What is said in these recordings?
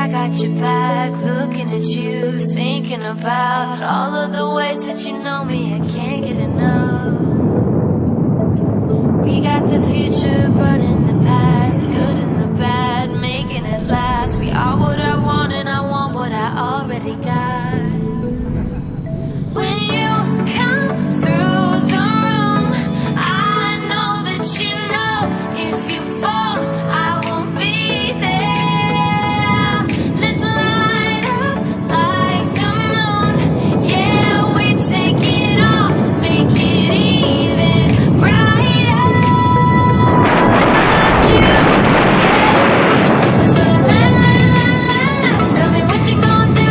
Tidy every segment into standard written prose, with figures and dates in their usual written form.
I got your back, looking at you, thinking about all of the ways that you know me. I can't get enough. We got the future burning the past, good and the bad, making it last. We are what I want and I want what I already got. When you come through the room, I know that you know if you fall, I won't be there. Let's light up like the moon. Yeah, we take it off, make it even brighter. That's what I like about you. That's what I like. Tell me what you gonna do.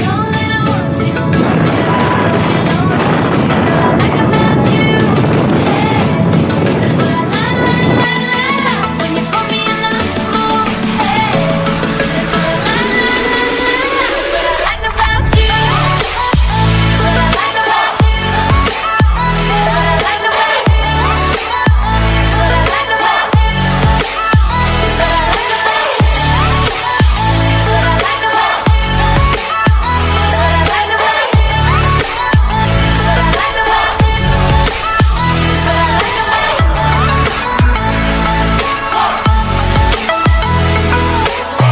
Know that I want you, want you. You know that's what I like about you. That's what I like. When you put me in the mood. That's what I like about you. That's what I like about you. That's what I like about you. That's what I like about you. That's what I like about you. That's what I like about you. That's what I like about you. That's what I like about you. That's what I like about you.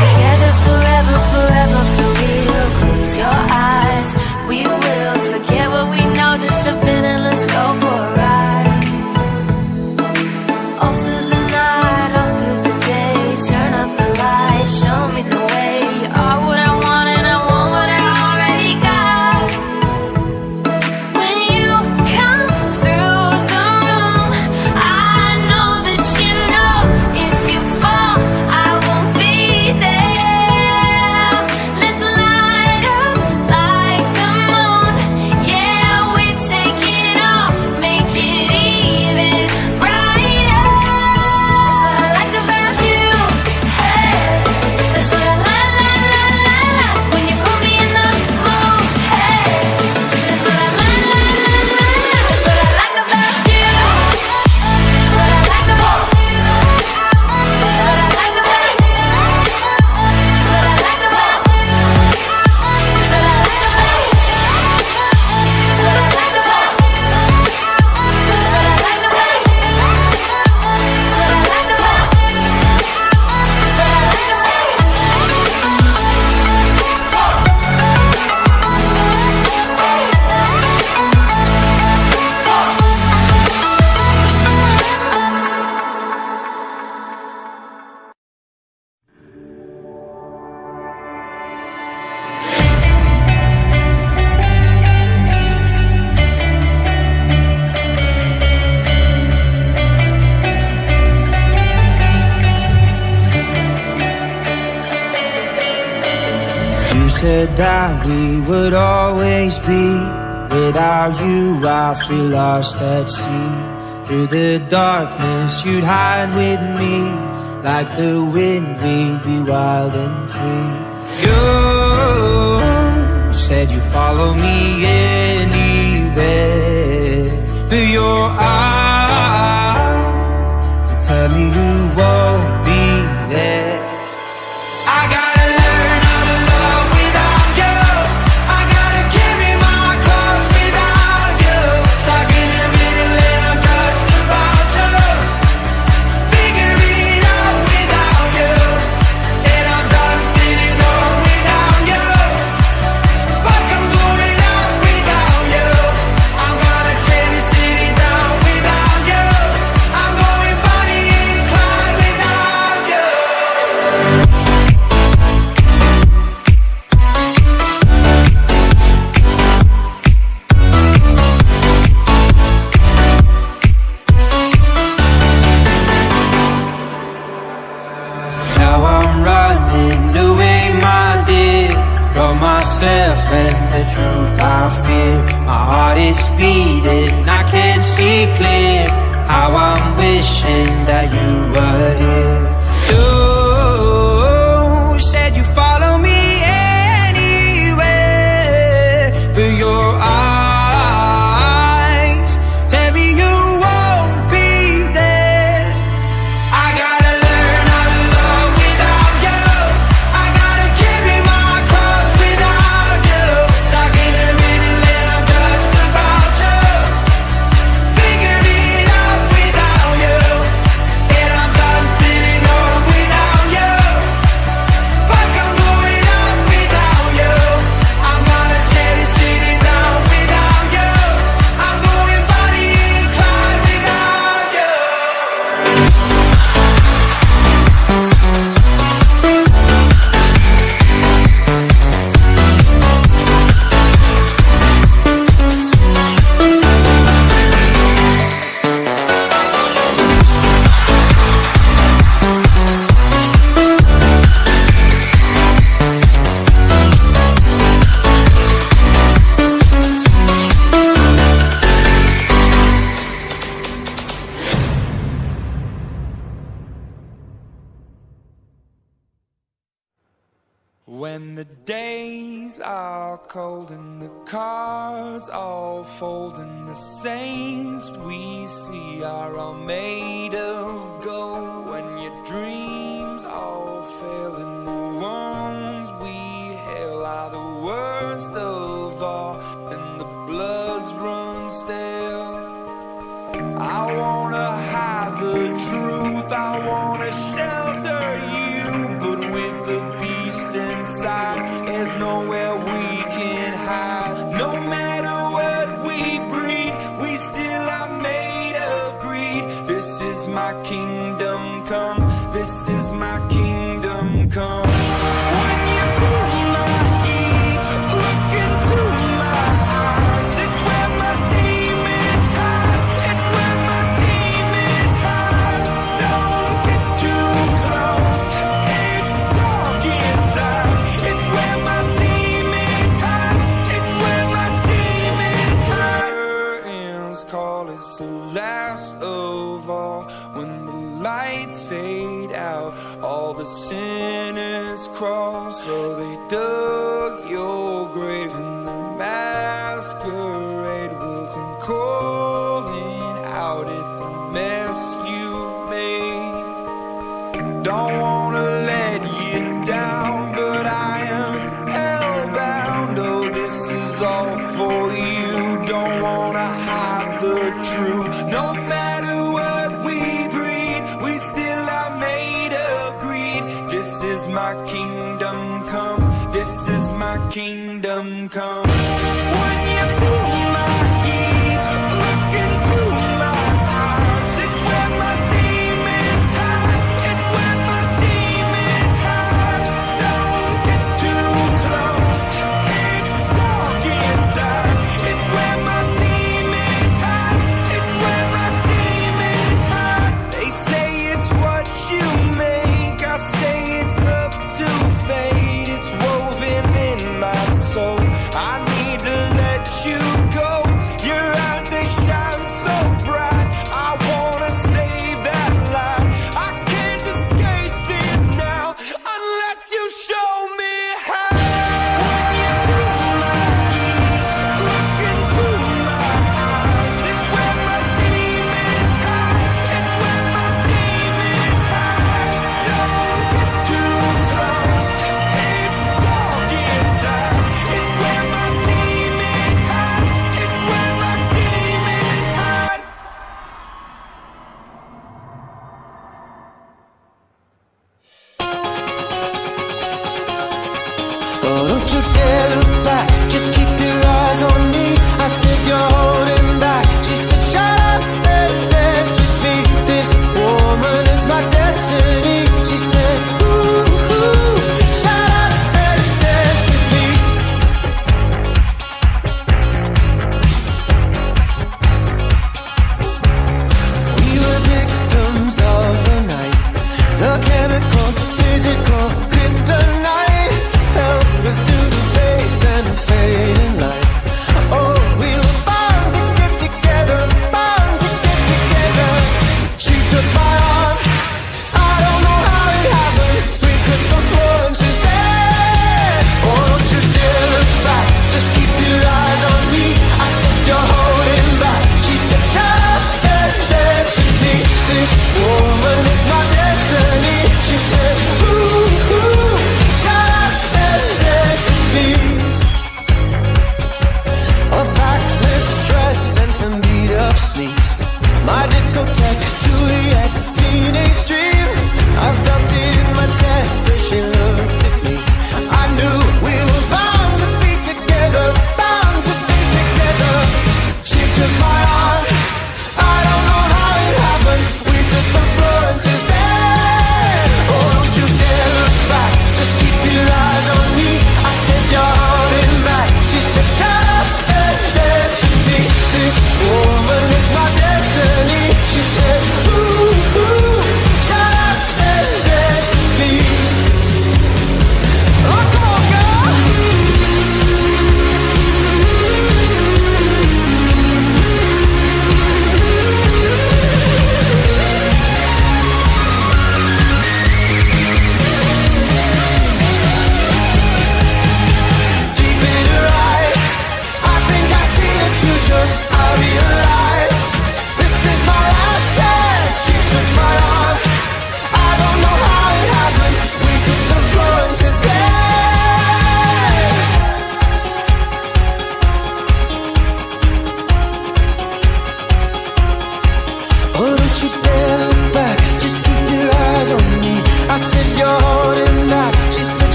Together forever, forever for real. Close your eyes, we will forget what we know. Just jump in and let's go for a ride. All through the night, all through the day. Turn up the light, show me the way. You are what I want and I want what I already got. When you come through the room, I know that you know if you fall, I won't be there. Let's light up like the moon. Yeah, we take it off, make it even brighter. That's what I like about you. Hey, that's what I like. When you put me in the mood. Hey, that's what I like. That's what I like about you. That's what I like about you. That's what I like about you. That's what I like about you. That's what I like about you. That's what I like about you. That's what I like about you. That's what I like about you. That's what I like about you. You said that we would always be. Without you I feel lost at sea. Through the darkness you'd hide with me. Like the wind we'd be wild and free. You said you'd follow me anywhere. But your eyes tell me you won't be there. I gotta learn how to love without you. I gotta carry my cross without you. Stuck in the middle and I'm just about to figure it out without you. And I'm done sitting on without you. Fuck, I'm going out without When the days are cold and the cards all fold and the saints we see are all made of gold, when your dreams all fail and the ones we hail are the worst of all and the bloods run stale, I wanna hide the truth, I wanna shelter you, but with the beast inside, there's nowhere we can hide. No matter what we breed, we still are made of greed. This is my kingdom come, this is my kingdom come. When you feel my heat, look into my eyes, it's where my demons hide, it's where my demons hide. Don't get too close, it's dark inside, it's where my demons hide, it's where my demons hide. Curtains call, it's the last of all. When the lights fade out, all the sinners crawl. So they dug your grave and the masquerade will come calling out at the mess you made. Don't wanna let you down, but I am hellbound. Oh, this is all for you. Don't wanna hide the truth. No matter what we breed, we still are made of greed. This is my kingdom come, this is my kingdom come. When you feel my heat, look into my eyes, it's where my demons hide, it's where my demons hide. Don't get too close, it's dark inside, it's where my demons hide, it's where my demons hide. They say it's what you make, I say it's up to fate. It's woven in my soul, I need to let you go. Your eyes, they shine so bright, I wanna save that light. I can't escape this now, unless you show me how. When you feel my heat, look into my eyes, it's where my demons hide, it's where my demons hide. Don't get too close, it's dark inside, it's where my demons hide, it's where my demons hide. Oh, don't you dare look back, just keep your eyes on me. I said you're holding back, she said shut up and dance with me. This woman is my destiny. She said ooh, ooh, shut up and dance with me. We were victims of the night, the chemical, physical kryptonite. Help us to the face and fading light.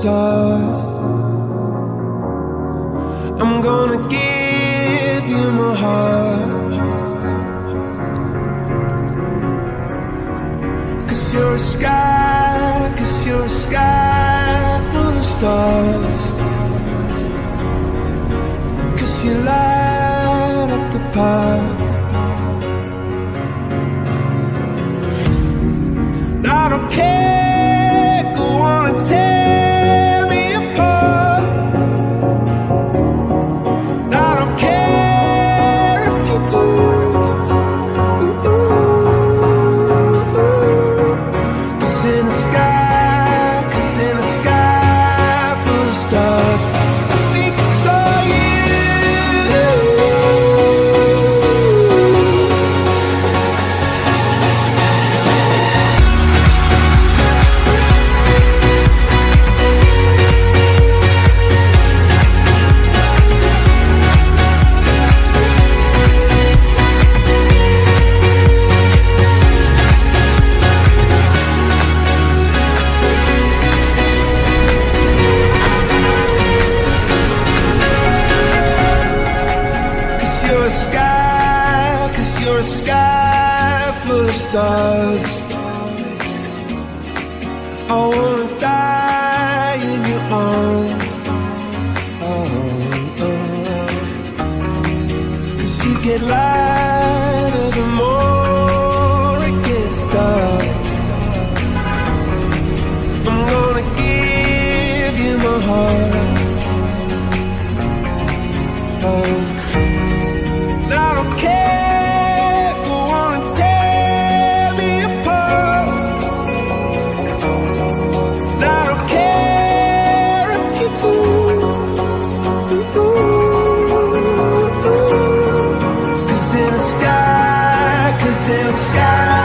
stars. I'm gonna give you my heart, 'cause you're a sky, 'cause you're a sky full of stars, 'cause you light up the path. I don't care, go on and tear me apart. I don't care if you do. Cause in the sky full of stars, I think I saw you. You're a sky full of stars. I wanna die in your arms. Cause you get lighter the more it gets dark. I'm gonna give you my heart. I don't care, go on and tear me apart. I don't care if you do. Cause in the sky